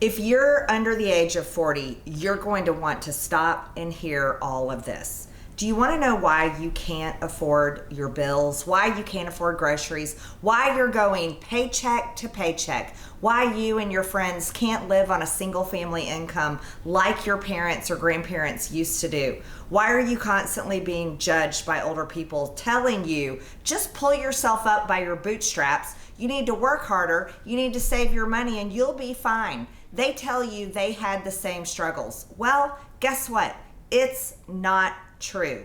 If you're under the age of 40, you're going to want to stop and hear all of this. Do you want to know why you can't afford your bills, why you can't afford groceries, why you're going paycheck to paycheck, why you and your friends can't live on a single family income like your parents or grandparents used to do? Why are you constantly being judged by older people telling you, just pull yourself up by your bootstraps, you need to work harder, you need to save your money, and you'll be fine? They tell you they had the same struggles. Well, guess what? It's not true.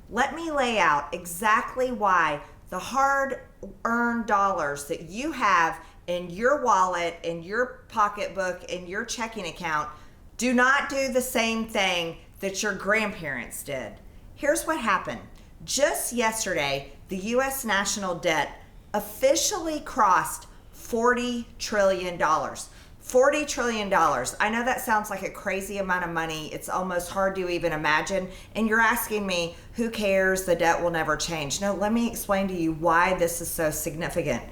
Let me lay out exactly why the hard-earned dollars that you have in your wallet, in your pocketbook, in your checking account do not do the same thing that your grandparents did. Here's what happened. Just yesterday, the U.S. national debt officially crossed $40 trillion. $40 trillion. I know that sounds like a crazy amount of money. It's almost hard to even imagine. And you're asking me, who cares? The debt will never change. No, let me explain to you why this is so significant.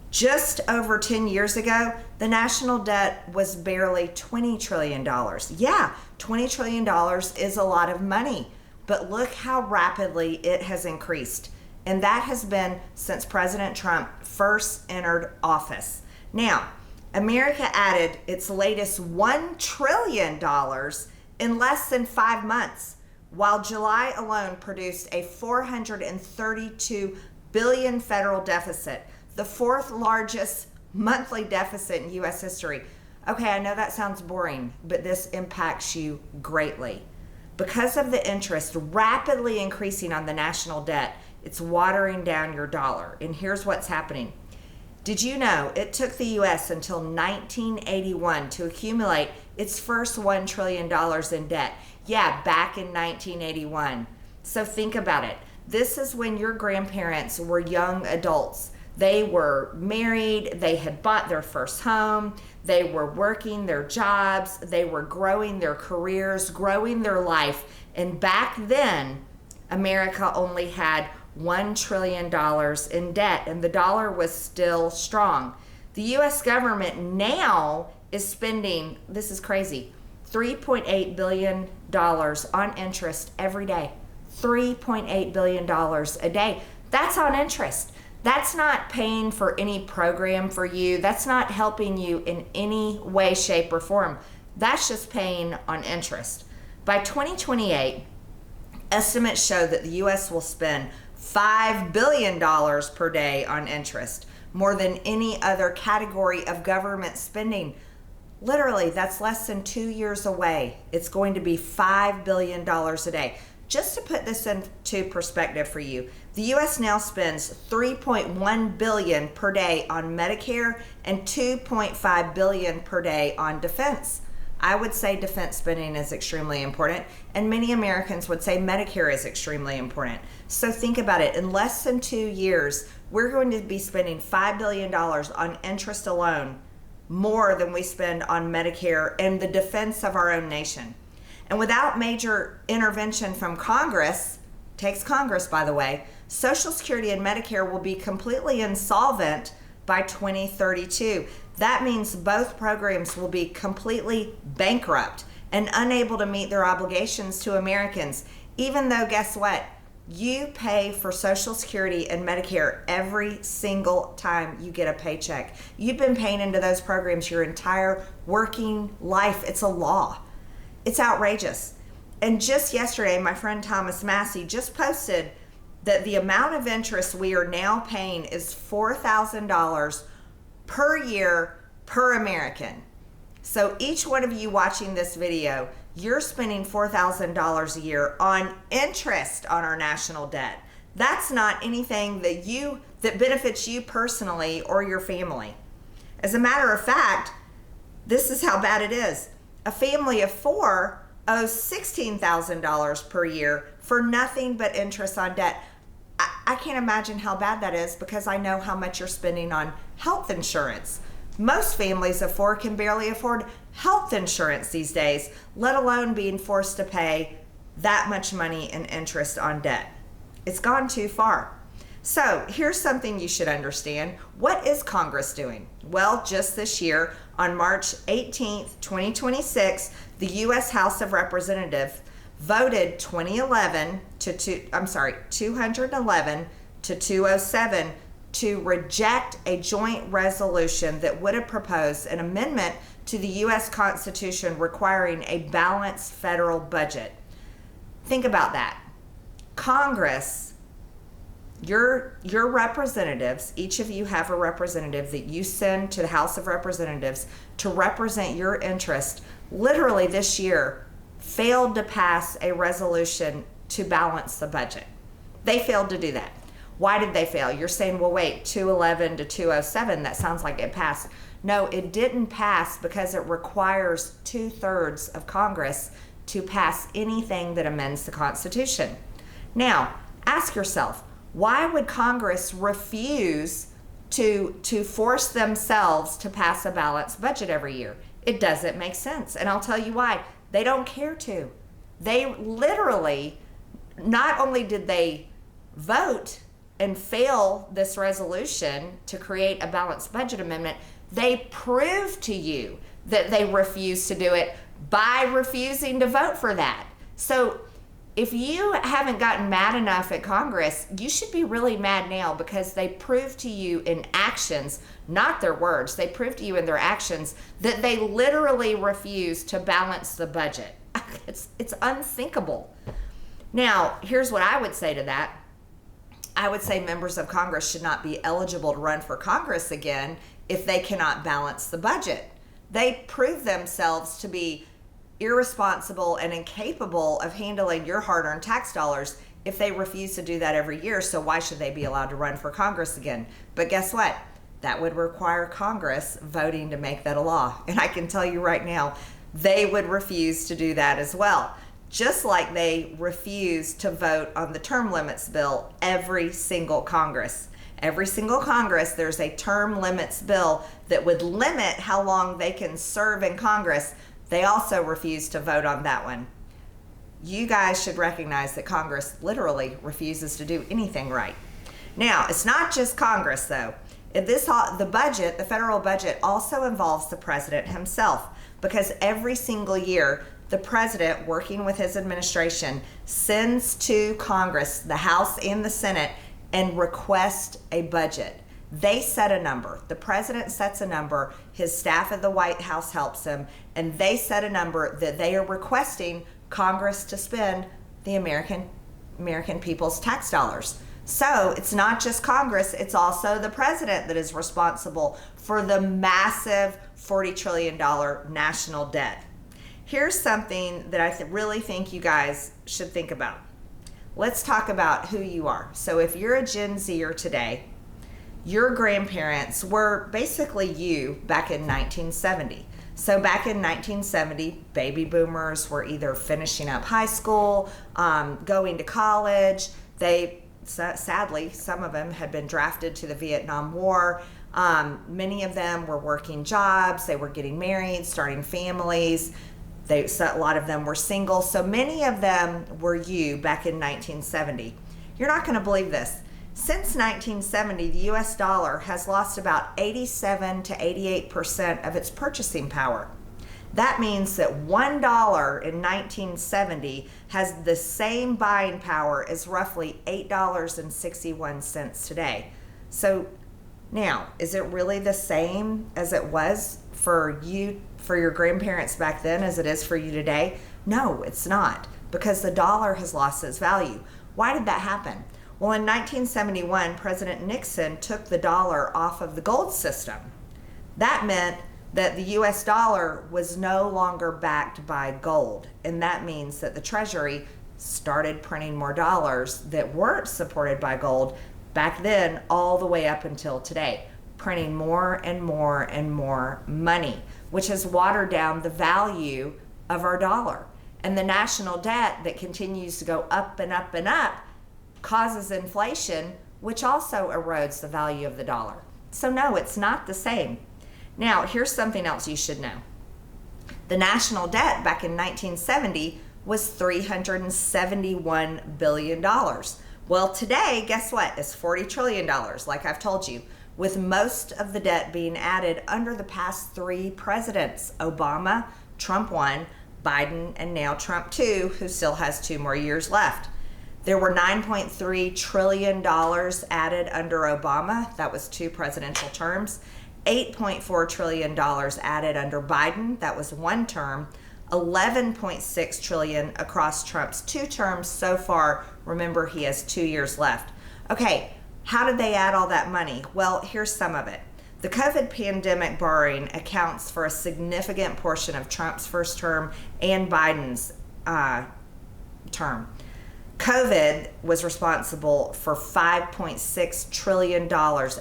Just over 10 years ago, the national debt was barely $20 trillion. Yeah, $20 trillion is a lot of money, but look how rapidly it has increased. And that has been since President Trump first entered office. Now, America added its latest $1 trillion in less than 5 months, while July alone produced a $432 billion federal deficit, the fourth largest monthly deficit in U.S. history. Okay, I know that sounds boring, but this impacts you greatly. Because of the interest rapidly increasing on the national debt, it's watering down your dollar. And here's what's happening. Did you know it took the U.S. until 1981 to accumulate its first $1 trillion in debt? Yeah, back in 1981. So think about it. This is when your grandparents were young adults. They were married, they had bought their first home, they were working their jobs, they were growing their careers, growing their life. And back then, America only had $1 trillion in debt, and the dollar was still strong. The U.S. government now is spending, this is crazy, $3.8 billion on interest every day. $3.8 billion a day. That's on interest. That's not paying for any program for you. That's not helping you in any way, shape, or form. That's just paying on interest. By 2028, estimates show that the U.S. will spend $5 billion per day on interest, more than any other category of government spending. Literally, that's less than 2 years away. It's going to be $5 billion a day. Just to put this into perspective for you, the U.S. now spends $3.1 billion per day on Medicare and $2.5 billion per day on defense. I would say defense spending is extremely important, and many Americans would say Medicare is extremely important. So think about it. In less than 2 years, we're going to be spending $5 billion on interest alone, more than we spend on Medicare and the defense of our own nation. And without major intervention from Congress, takes Congress by the way, Social Security and Medicare will be completely insolvent by 2032. That means both programs will be completely bankrupt and unable to meet their obligations to Americans, even though, guess what? You pay for Social Security and Medicare every single time you get a paycheck. You've been paying into those programs your entire working life. It's a law. It's outrageous. And just yesterday, my friend Thomas Massey just posted that the amount of interest we are now paying is $4,000 per year per American. So each one of you watching this video, you're spending $4,000 a year on interest on our national debt. That's not anything that benefits you personally or your family. As a matter of fact, this is how bad it is. A family of 4 owes $16,000 per year for nothing but interest on debt. I can't imagine how bad that is because I know how much you're spending on health insurance. Most families of 4 can barely afford health insurance these days, let alone being forced to pay that much money in interest on debt. It's gone too far. So here's something you should understand. What is Congress doing? Well, just this year, On March 18th, 2026, the U.S. House of Representatives voted 211 to 207 to reject a joint resolution that would have proposed an amendment to the U.S. Constitution requiring a balanced federal budget. Think about that. Congress, your representatives, each of you have a representative that you send to the House of Representatives to represent your interest, literally this year failed to pass a resolution to balance the budget. They failed to do that. Why did they fail? You're saying, well, wait, 211 to 207, that sounds like it passed. No, it didn't pass because it requires 2/3 of Congress to pass anything that amends the Constitution. Now, ask yourself, why would Congress refuse to force themselves to pass a balanced budget every year? It doesn't make sense. And I'll tell you why. They don't care to. They literally, not only did they vote and fail this resolution to create a balanced budget amendment, they proved to you that they refused to do it by refusing to vote for that. So if you haven't gotten mad enough at Congress, you should be really mad now, because they proved to you in actions, not their words, they proved to you in their actions that they literally refused to balance the budget. It's unthinkable. Now, here's what I would say to that. I would say members of Congress should not be eligible to run for Congress again if they cannot balance the budget. They prove themselves to be irresponsible and incapable of handling your hard-earned tax dollars if they refuse to do that every year. So why should they be allowed to run for Congress again? But guess what? That would require Congress voting to make that a law. And I can tell you right now, they would refuse to do that as well. Just like they refuse to vote on the term limits bill every single Congress. Every single Congress, there's a term limits bill that would limit how long they can serve in Congress. They also refuse to vote on that one. You guys should recognize that Congress literally refuses to do anything right. Now, it's not just Congress, though. The budget, the federal budget, also involves the president himself, because every single year, the president, working with his administration, sends to Congress, the House and the Senate, and requests a budget. They set a number. The president sets a number. His staff at the White House helps him, and they set a number that they are requesting Congress to spend the American people's tax dollars. So it's not just Congress, it's also the president that is responsible for the massive $40 trillion national debt. Here's something that I really think you guys should think about. Let's talk about who you are. So if you're a Gen Zer today, your grandparents were basically you back in 1970. So back in 1970, baby boomers were either finishing up high school, going to college. Sadly, some of them had been drafted to the Vietnam War. Many of them were working jobs. They were getting married, starting families. A lot of them were single. So many of them were you back in 1970. You're not going to believe this. Since 1970, the US dollar has lost about 87 to 88% of its purchasing power. That means that $1 in 1970 has the same buying power as roughly $8.61 today. So now, is it really the same as it was for your grandparents back then as it is for you today? No, it's not, because the dollar has lost its value. Why did that happen? Well, in 1971, President Nixon took the dollar off of the gold system. That meant that the US dollar was no longer backed by gold, and that means that the Treasury started printing more dollars that weren't supported by gold back then all the way up until today, printing more and more and more money, which has watered down the value of our dollar. And the national debt that continues to go up and up and up causes inflation, which also erodes the value of the dollar. So no, it's not the same. Now, here's something else you should know. The national debt back in 1970 was $371 billion. Well, today, guess what? It's $40 trillion, like I've told you. with most of the debt being added under the past 3 presidents: Obama, Trump 1, Biden, and now Trump 2, who still has 2 more years left. There were $9.3 trillion added under Obama. That was 2 presidential terms. $8.4 trillion added under Biden. That was 1 term. $11.6 trillion across Trump's 2 terms so far. Remember, he has 2 years left. Okay, how did they add all that money? Well, here's some of it. The COVID pandemic borrowing accounts for a significant portion of Trump's first term and Biden's term. COVID was responsible for $5.6 trillion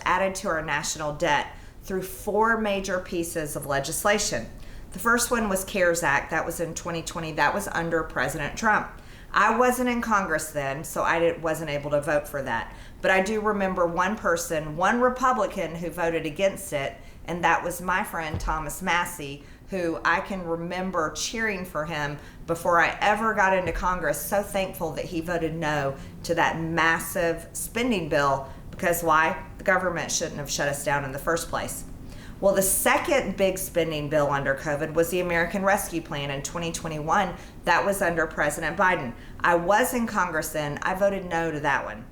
added to our national debt through 4 major pieces of legislation. The first one was CARES Act. That was in 2020. That was under President Trump. I wasn't in Congress then, so I wasn't able to vote for that. But I do remember one person, one Republican, who voted against it, and that was my friend Thomas Massey, who I can remember cheering for him before I ever got into Congress. So thankful that he voted no to that massive spending bill, because why? The government shouldn't have shut us down in the first place. Well, the second big spending bill under COVID was the American Rescue Plan in 2021. That was under President Biden. I was in Congress then. I voted no to that one.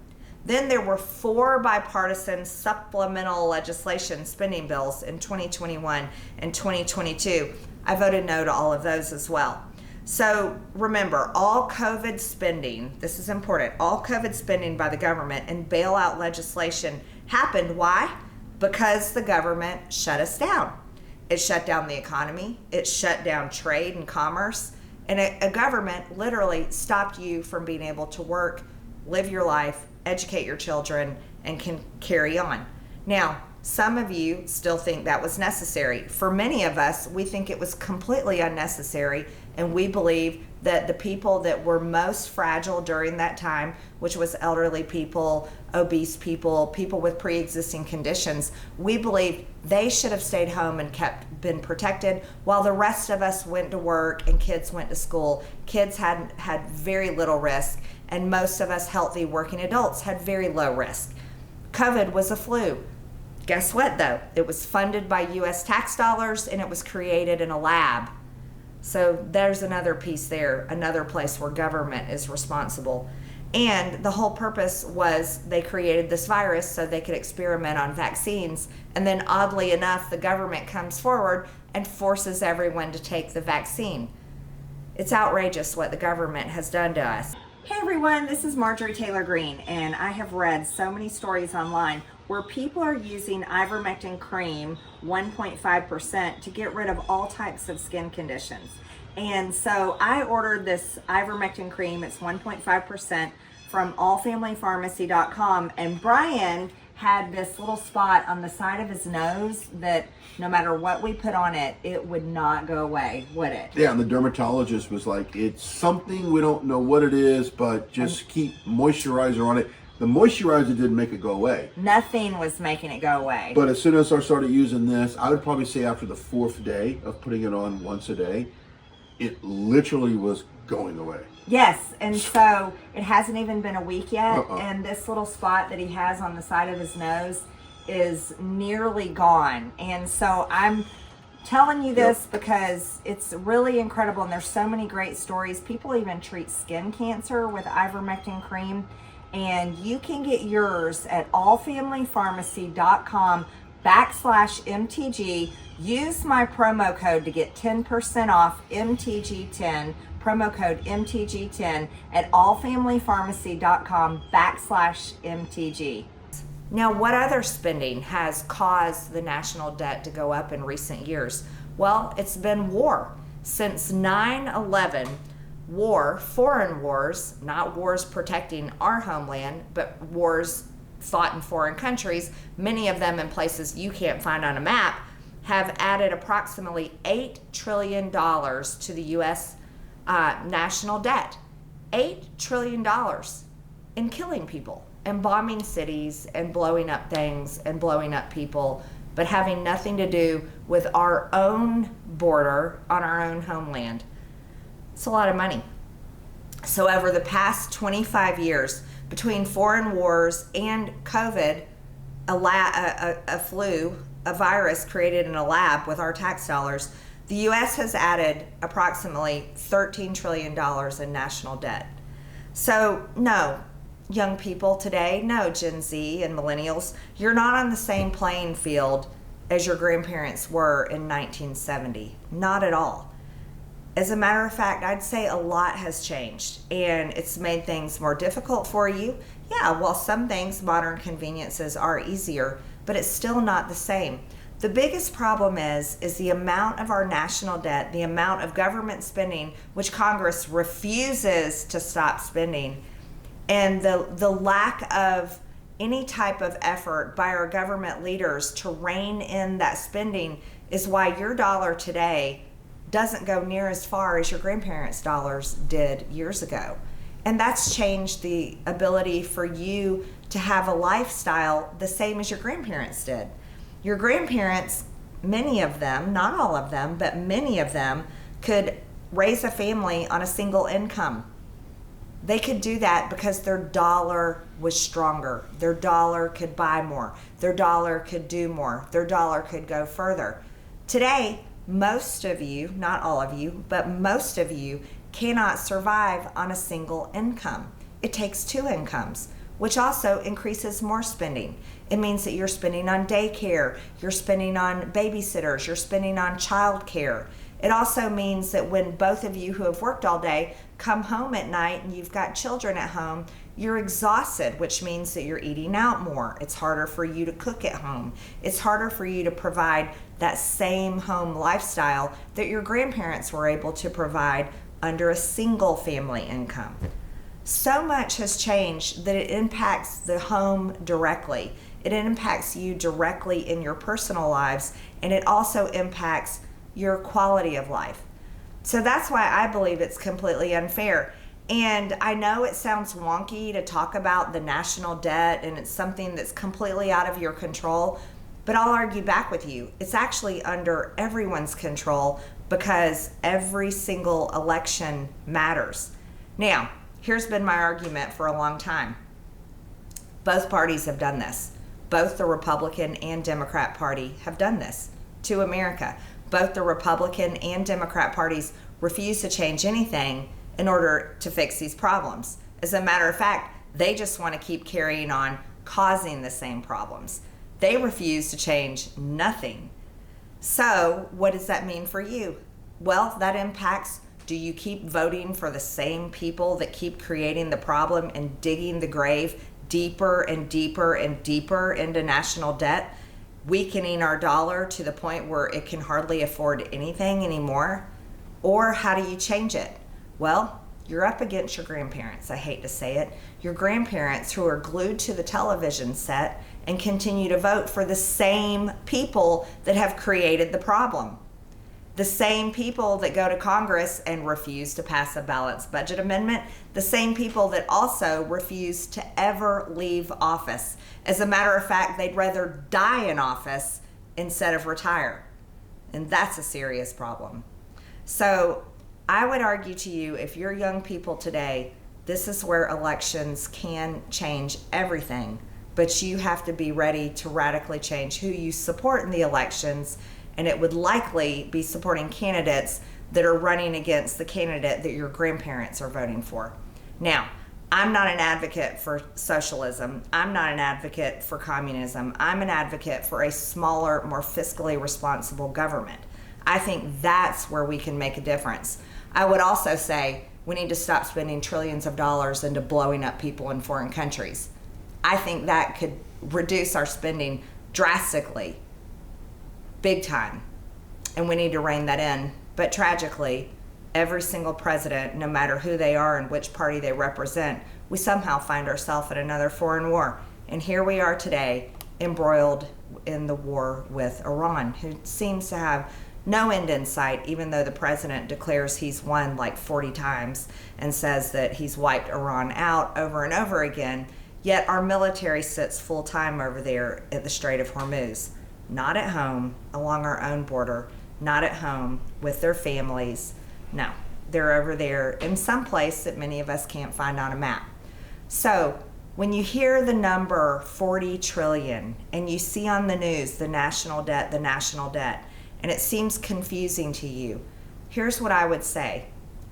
Then there were 4 bipartisan supplemental legislation spending bills in 2021 and 2022. I voted no to all of those as well. So remember, all COVID spending, this is important, all COVID spending by the government and bailout legislation happened. Why? Because the government shut us down. It shut down the economy. It shut down trade and commerce. And a government literally stopped you from being able to work, live your life, educate your children, and can carry on. Now, some of you still think that was necessary. For many of us, we think it was completely unnecessary, and we believe that the people that were most fragile during that time, which was elderly people, obese people, people with pre-existing conditions, we believe they should have stayed home and been protected while the rest of us went to work and kids went to school. Kids had very little risk, and most of us healthy working adults had very low risk. COVID was a flu. Guess what, though? It was funded by U.S. tax dollars, and it was created in a lab. So there's another piece there, another place where government is responsible. And the whole purpose was they created this virus so they could experiment on vaccines. And then oddly enough, the government comes forward and forces everyone to take the vaccine. It's outrageous what the government has done to us. Hey everyone, this is Marjorie Taylor Greene, and I have read so many stories online where people are using ivermectin cream 1.5% to get rid of all types of skin conditions. And so I ordered this ivermectin cream, it's 1.5% from allfamilypharmacy.com, and Brian had this little spot on the side of his nose that no matter what we put on it, it would not go away, would it? Yeah, and the dermatologist was like, it's something, we don't know what it is, but just keep moisturizer on it. The moisturizer didn't make it go away. Nothing was making it go away. But as soon as I started using this, I would probably say after the 4th day of putting it on once a day, it literally was going away. Yes, and so it hasn't even been a week yet, and this little spot that he has on the side of his nose is nearly gone. And so I'm telling you this because it's really incredible, and there's so many great stories. People even treat skin cancer with ivermectin cream, and you can get yours at allfamilypharmacy.com/MTG. Use my promo code to get 10% off MTG10, promo code MTG10 at allfamilypharmacy.com/MTG. Now, what other spending has caused the national debt to go up in recent years? Well, it's been war. Since 9/11, war, foreign wars, not wars protecting our homeland, but wars fought in foreign countries, many of them in places you can't find on a map, have added approximately $8 trillion to the U.S. National debt. $8 trillion in killing people and bombing cities and blowing up things and blowing up people, but having nothing to do with our own border on our own homeland. It's a lot of money. So over the past 25 years, between foreign wars and COVID, a virus created in a lab with our tax dollars, the U.S. has added approximately $13 trillion in national debt. So, no, young people today, no, Gen Z and millennials, you're not on the same playing field as your grandparents were in 1970. Not at all. As a matter of fact, I'd say a lot has changed, and it's made things more difficult for you. Yeah, well, some things, modern conveniences, are easier, but it's still not the same. The biggest problem is the amount of our national debt, the amount of government spending, which Congress refuses to stop spending, and the lack of any type of effort by our government leaders to rein in that spending is why your dollar today doesn't go near as far as your grandparents' dollars did years ago. And that's changed the ability for you to have a lifestyle the same as your grandparents did. Your grandparents, many of them, not all of them, but many of them could raise a family on a single income. They could do that because their dollar was stronger. Their dollar could buy more. Their dollar could do more. Their dollar could go further. Today, most of you, not all of you, but most of you cannot survive on a single income. It takes two incomes, which also increases more spending. It means that you're spending on daycare, you're spending on babysitters, you're spending on childcare. It also means that when both of you who have worked all day come home at night and you've got children at home, you're exhausted, which means that you're eating out more. It's harder for you to cook at home. It's harder for you to provide that same home lifestyle that your grandparents were able to provide under a single family income. So much has changed that it impacts the home directly. It impacts you directly in your personal lives, and it also impacts your quality of life. So that's why I believe it's completely unfair. And I know it sounds wonky to talk about the national debt and it's something that's completely out of your control, but I'll argue back with you. It's actually under everyone's control because every single election matters. Now, here's been my argument for a long time. Both parties have done this. Both the Republican and Democrat Party have done this to America. Both the Republican and Democrat parties refuse to change anything in order to fix these problems. As a matter of fact, they just want to keep carrying on causing the same problems. They refuse to change nothing. So what does that mean for you? Well, that impacts, do you keep voting for the same people that keep creating the problem and digging the grave deeper and deeper and deeper into national debt, weakening our dollar to the point where it can hardly afford anything anymore? Or how do you change it? Well, you're up against your grandparents, I hate to say it. Your grandparents who are glued to the television set and continue to vote for the same people that have created the problem. The same people that go to Congress and refuse to pass a balanced budget amendment, the same people that also refuse to ever leave office. As a matter of fact, they'd rather die in office instead of retire. And that's a serious problem. So I would argue to you, if you're young people today, this is where elections can change everything, but you have to be ready to radically change who you support in the elections, and it would likely be supporting candidates that are running against the candidate that your grandparents are voting for. Now, I'm not an advocate for socialism. I'm not an advocate for communism. I'm an advocate for a smaller, more fiscally responsible government. I think that's where we can make a difference. I would also say we need to stop spending trillions of dollars into blowing up people in foreign countries. I think that could reduce our spending drastically, big time, and we need to rein that in. But tragically, every single president, no matter who they are and which party they represent, we somehow find ourselves in another foreign war. And here we are today, embroiled in the war with Iran, who seems to have no end in sight, even though the president declares he's won like 40 times and says that he's wiped Iran out over and over again. Yet our military sits full time over there at the Strait of Hormuz, not at home along our own border, not at home with their families. No, they're over there in some place that many of us can't find on a map. So When you hear the number 40 trillion and you see on the news the national debt, and it seems confusing to you, here's what I would say.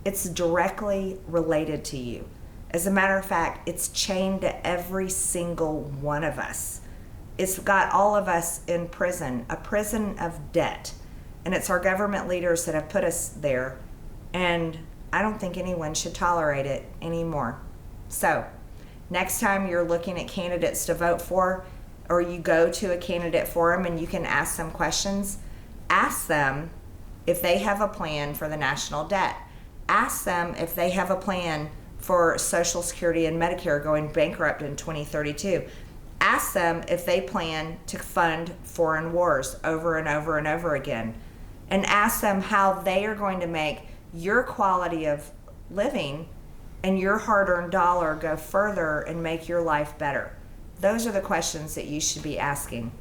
It's directly related to you. As a matter of fact, it's chained to every single one of us. It's got all of us in prison, a prison of debt. And it's our government leaders that have put us there. And I don't think anyone should tolerate it anymore. So, next time you're looking at candidates to vote for, or you go to a candidate forum and you can ask them questions, ask them if they have a plan for the national debt. Ask them if they have a plan for Social Security and Medicare going bankrupt in 2032. Ask them if they plan to fund foreign wars over and over and over again. And ask them how they are going to make your quality of living and your hard-earned dollar go further and make your life better. Those are the questions that you should be asking.